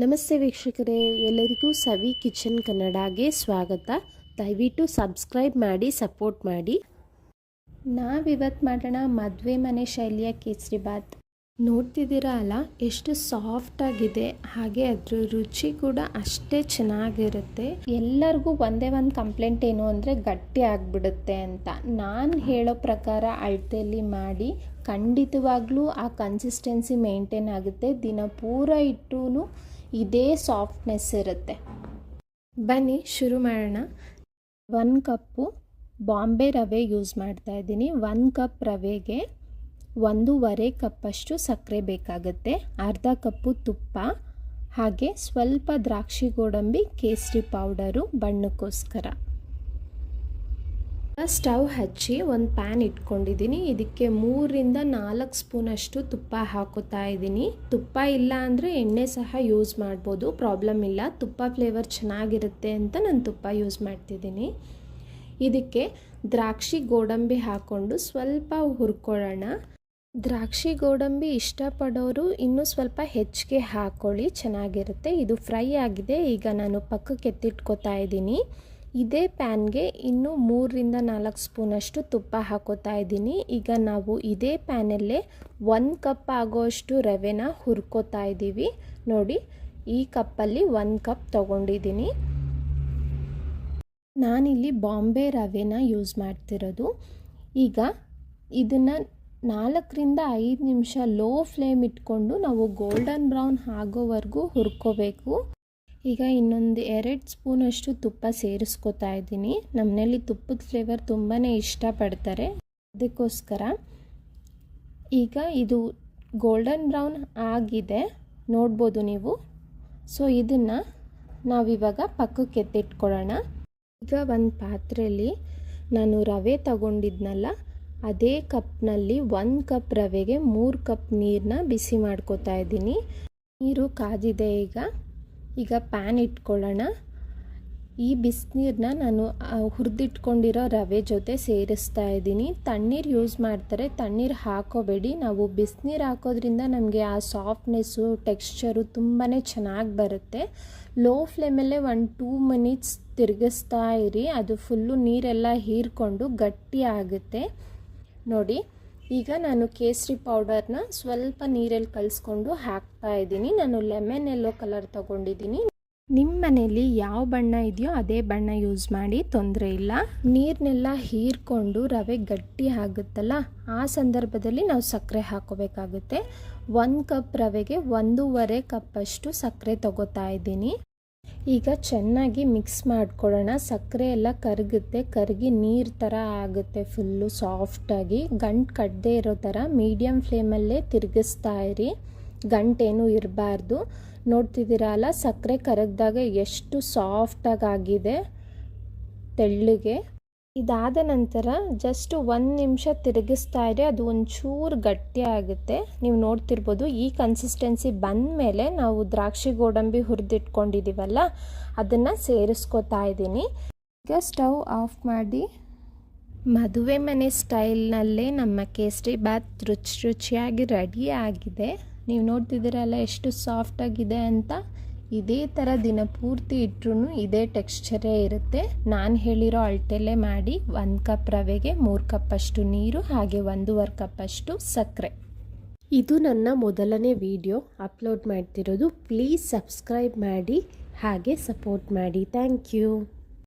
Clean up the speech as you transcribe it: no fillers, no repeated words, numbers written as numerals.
ನಮಸ್ತೆ ವೀಕ್ಷಕರೇ, ಎಲ್ಲರಿಗೂ ಸವಿ ಕಿಚನ್ ಕನ್ನಡಗೆ ಸ್ವಾಗತ. ದಯವಿಟ್ಟು ಸಬ್ಸ್ಕ್ರೈಬ್ ಮಾಡಿ, ಸಪೋರ್ಟ್ ಮಾಡಿ. ನಾವಿವತ್ತು ಮಾಡೋಣ ಮದುವೆ ಮನೆ ಶೈಲಿಯ ಕೇಸರಿ ಬಾತ್. ನೋಡ್ತಿದ್ದೀರಾ ಅಲ್ಲ, ಎಷ್ಟು ಸಾಫ್ಟ್ ಆಗಿದೆ, ಹಾಗೆ ಅದ್ರ ರುಚಿ ಕೂಡ ಅಷ್ಟೇ ಚೆನ್ನಾಗಿರುತ್ತೆ. ಎಲ್ಲರಿಗೂ ಒಂದೇ ಒಂದು ಕಂಪ್ಲೇಂಟ್ ಏನು ಅಂದರೆ ಗಟ್ಟಿ ಆಗಿಬಿಡುತ್ತೆ ಅಂತ. ನಾನು ಹೇಳೋ ಪ್ರಕಾರ ಅಳತೆಯಲ್ಲಿ ಮಾಡಿ ಖಂಡಿತವಾಗ್ಲೂ ಆ ಕನ್ಸಿಸ್ಟೆನ್ಸಿ ಮೇಂಟೈನ್ ಆಗುತ್ತೆ. ದಿನ ಪೂರ ಇಟ್ಟರೂ ಇದೇ ಸಾಫ್ಟ್ನೆಸ್ ಇರುತ್ತೆ. ಬನ್ನಿ ಶುರು ಮಾಡೋಣ. 1 ಕಪ್ಪು ಬಾಂಬೆ ರವೆ ಯೂಸ್ ಮಾಡ್ತಾ ಇದ್ದೀನಿ. 1 ಕಪ್ ರವೆಗೆ 1.5 ಕಪ್ಪಷ್ಟು ಸಕ್ಕರೆ ಬೇಕಾಗುತ್ತೆ. ಅರ್ಧ ಕಪ್ಪು ತುಪ್ಪ, ಹಾಗೆ ಸ್ವಲ್ಪ ದ್ರಾಕ್ಷಿ ಗೋಡಂಬಿ ಕೇಸರಿ ಪೌಡರು ಬಣ್ಣಕ್ಕೋಸ್ಕರ. ಸ್ಟವ್ ಹಚ್ಚಿ ಒಂದು ಪ್ಯಾನ್ ಇಟ್ಕೊಂಡಿದ್ದೀನಿ. ಇದಕ್ಕೆ 3ರಿಂದ 4 ಸ್ಪೂನಷ್ಟು ತುಪ್ಪ ಹಾಕೋತಾ ಇದ್ದೀನಿ. ತುಪ್ಪ ಇಲ್ಲ ಅಂದರೆ ಎಣ್ಣೆ ಸಹ ಯೂಸ್ ಮಾಡ್ಬೋದು, ಪ್ರಾಬ್ಲಮ್ ಇಲ್ಲ. ತುಪ್ಪ ಫ್ಲೇವರ್ ಚೆನ್ನಾಗಿರುತ್ತೆ ಅಂತ ನಾನು ತುಪ್ಪ ಯೂಸ್ ಮಾಡ್ತಿದ್ದೀನಿ. ಇದಕ್ಕೆ ದ್ರಾಕ್ಷಿ ಗೋಡಂಬಿ ಹಾಕ್ಕೊಂಡು ಸ್ವಲ್ಪ ಹುರ್ಕೊಳ್ಳೋಣ. ದ್ರಾಕ್ಷಿ ಗೋಡಂಬಿ ಇಷ್ಟಪಡೋರು ಇನ್ನೂ ಸ್ವಲ್ಪ ಹೆಚ್ಚಿಗೆ ಹಾಕ್ಕೊಳ್ಳಿ, ಚೆನ್ನಾಗಿರುತ್ತೆ. ಇದು ಫ್ರೈ ಆಗಿದೆ, ಈಗ ನಾನು ಪಕ್ಕಕ್ಕೆ ಎತ್ತಿಟ್ಕೋತಾ ಇದ್ದೀನಿ. ಇದೇ ಪ್ಯಾನ್ಗೆ ಇನ್ನೂ 3ರಿಂದ 4 ಸ್ಪೂನಷ್ಟು ತುಪ್ಪ ಹಾಕೋತಾ ಇದ್ದೀನಿ. ಈಗ ನಾವು ಇದೇ ಪ್ಯಾನಲ್ಲೇ 1 ಕಪ್ ಆಗೋಷ್ಟು ರವೆನ ಹುರ್ಕೋತಾ ಇದ್ದೀವಿ. ನೋಡಿ, ಈ ಕಪ್ಪಲ್ಲಿ 1 ಕಪ್ ತೊಗೊಂಡಿದ್ದೀನಿ. ನಾನಿಲ್ಲಿ ಬಾಂಬೆ ರವೆನ ಯೂಸ್ ಮಾಡ್ತಿರೋದು. ಈಗ ಇದನ್ನು 4ರಿಂದ 5 ನಿಮಿಷ ಲೋ ಫ್ಲೇಮ್ ಇಟ್ಕೊಂಡು ನಾವು ಗೋಲ್ಡನ್ ಬ್ರೌನ್ ಆಗೋವರೆಗೂ ಹುರ್ಕೋಬೇಕು. ಈಗ ಇನ್ನೊಂದು 2 ಸ್ಪೂನಷ್ಟು ತುಪ್ಪ ಸೇರಿಸ್ಕೋತಾ ಇದ್ದೀನಿ. ನಮ್ಮನೇಲಿ ತುಪ್ಪದ ಫ್ಲೇವರ್ ತುಂಬಾ ಇಷ್ಟಪಡ್ತಾರೆ, ಅದಕ್ಕೋಸ್ಕರ. ಈಗ ಇದು ಗೋಲ್ಡನ್ ಬ್ರೌನ್ ಆಗಿದೆ, ನೋಡ್ಬೋದು ನೀವು. ಸೊ ಇದನ್ನು ನಾವಿವಾಗ ಪಕ್ಕಕ್ಕೆ ಎತ್ತಿಟ್ಕೊಳ್ಳೋಣ. ಈಗ ಒಂದು ಪಾತ್ರೆಯಲ್ಲಿ ನಾನು ರವೆ ತಗೊಂಡಿದ್ನಲ್ಲ, ಅದೇ ಕಪ್ನಲ್ಲಿ 1 ಕಪ್ ರವೆಗೆ 3 ಕಪ್ ನೀರನ್ನ ಬಿಸಿ ಮಾಡ್ಕೋತಾ ಇದ್ದೀನಿ. ನೀರು ಕಾದಿದೆ. ಈಗ ಪ್ಯಾನ್ ಇಟ್ಕೊಳ್ಳೋಣ. ಈ ಬಿಸಿನೀರನ್ನ ನಾನು ಹುರಿದಿಟ್ಕೊಂಡಿರೋ ರವೆ ಜೊತೆ ಸೇರಿಸ್ತಾ ಇದ್ದೀನಿ. ತಣ್ಣೀರು ಯೂಸ್ ಮಾಡ್ತಾರೆ, ತಣ್ಣೀರು ಹಾಕೋಬೇಡಿ. ನಾವು ಬಿಸಿನೀರು ಹಾಕೋದ್ರಿಂದ ನಮಗೆ ಆ ಸಾಫ್ಟ್ನೆಸ್ಸು, ಟೆಕ್ಸ್ಚರು ತುಂಬಾ ಚೆನ್ನಾಗಿ ಬರುತ್ತೆ. ಲೋ ಫ್ಲೇಮಲ್ಲೇ 1-2 ಮಿನಿಟ್ಸ್ ತಿರುಗಿಸ್ತಾ ಇರಿ, ಅದು ಫುಲ್ಲು ನೀರೆಲ್ಲ ಹೀರ್ಕೊಂಡು ಗಟ್ಟಿ ಆಗುತ್ತೆ. ನೋಡಿ, ಈಗ ನಾನು ಕೇಸರಿ ಪೌಡರ್ನ ಸ್ವಲ್ಪ ನೀರಲ್ಲಿ ಕಲಿಸ್ಕೊಂಡು ಹಾಕ್ತಾ ಇದ್ದೀನಿ. ನಾನು ಲೆಮನ್ ಯೆಲ್ಲೋ ಕಲರ್ ತೊಗೊಂಡಿದ್ದೀನಿ. ನಿಮ್ಮ ಮನೇಲಿ ಯಾವ ಬಣ್ಣ ಇದೆಯೋ ಅದೇ ಬಣ್ಣ ಯೂಸ್ ಮಾಡಿ, ತೊಂದರೆ ಇಲ್ಲ. ನೀರನ್ನೆಲ್ಲ ಹೀರ್ಕೊಂಡು ರವೆ ಗಟ್ಟಿ ಆಗುತ್ತಲ್ಲ, ಆ ಸಂದರ್ಭದಲ್ಲಿ ನಾವು ಸಕ್ಕರೆ ಹಾಕೋಬೇಕಾಗುತ್ತೆ. 1 ಕಪ್ ರವೆಗೆ 1.5 ಕಪ್ಪಷ್ಟು ಸಕ್ಕರೆ ತಗೋತಾ ಇದ್ದೀನಿ. ಈಗ ಚೆನ್ನಾಗಿ ಮಿಕ್ಸ್ ಮಾಡ್ಕೊಳ್ಳೋಣ. ಸಕ್ಕರೆ ಎಲ್ಲ ಕರಗಿ ನೀರು ಥರ ಆಗುತ್ತೆ, ಫುಲ್ಲು ಸಾಫ್ಟಾಗಿ. ಗಂಟು ಕಟ್ಟದೇ ಇರೋ ಥರ ಮೀಡಿಯಮ್ ಫ್ಲೇಮಲ್ಲೇ ತಿರುಗಿಸ್ತಾ ಇರಿ, ಗಂಟೇನೂ ಇರಬಾರ್ದು. ನೋಡ್ತಿದ್ದೀರಾ ಅಲ್ಲ, ಸಕ್ಕರೆ ಕರಗಿದಾಗ ಎಷ್ಟು ಸಾಫ್ಟಾಗಿ ಆಗಿದೆ, ತೆಳ್ಳಗೆ. ಇದಾದ ನಂತರ ಜಸ್ಟ್ 1 ನಿಮಿಷ ತಿರುಗಿಸ್ತಾ ಇರಿ, ಅದು ಒಂಚೂರು ಗಟ್ಟಿ ಆಗುತ್ತೆ. ನೀವು ನೋಡ್ತಿರ್ಬೋದು. ಈ ಕನ್ಸಿಸ್ಟೆನ್ಸಿ ಬಂದ ಮೇಲೆ ನಾವು ದ್ರಾಕ್ಷಿ ಗೋಡಂಬಿ ಹುರಿದಿಟ್ಕೊಂಡಿದ್ದೀವಲ್ಲ, ಅದನ್ನು ಸೇರಿಸ್ಕೋತಾ ಇದ್ದೀನಿ. ಈಗ ಸ್ಟವ್ ಆಫ್ ಮಾಡಿ, ಮದುವೆ ಮನೆ ಸ್ಟೈಲ್ನಲ್ಲೇ ನಮ್ಮ ಕೇಸರಿ ಬಾತ್ ರುಚಿಯಾಗಿ ರೆಡಿ ಆಗಿದೆ. ನೀವು ನೋಡ್ತಿದ್ದೀರಲ್ಲ ಎಷ್ಟು ಸಾಫ್ಟಾಗಿದೆ ಅಂತ. ಇದೇ ಥರ ದಿನ ಪೂರ್ತಿ ಇಟ್ಟರೂ ಇದೇ ಟೆಕ್ಸ್ಚರೇ ಇರುತ್ತೆ. ನಾನು ಹೇಳಿರೋ ಅಳತೆಲ್ಲೇ ಮಾಡಿ. 1 ಕಪ್ ರವೆಗೆ 3 ಕಪ್ಪಷ್ಟು ನೀರು, ಹಾಗೆ 1.5 ಕಪ್ಪಷ್ಟು ಸಕ್ಕರೆ. ಇದು ನನ್ನ ಮೊದಲನೇ ವಿಡಿಯೋ ಅಪ್ಲೋಡ್ ಮಾಡ್ತಿರೋದು. ಪ್ಲೀಸ್ ಸಬ್ಸ್ಕ್ರೈಬ್ ಮಾಡಿ, ಹಾಗೆ ಸಪೋರ್ಟ್ ಮಾಡಿ. Thank you.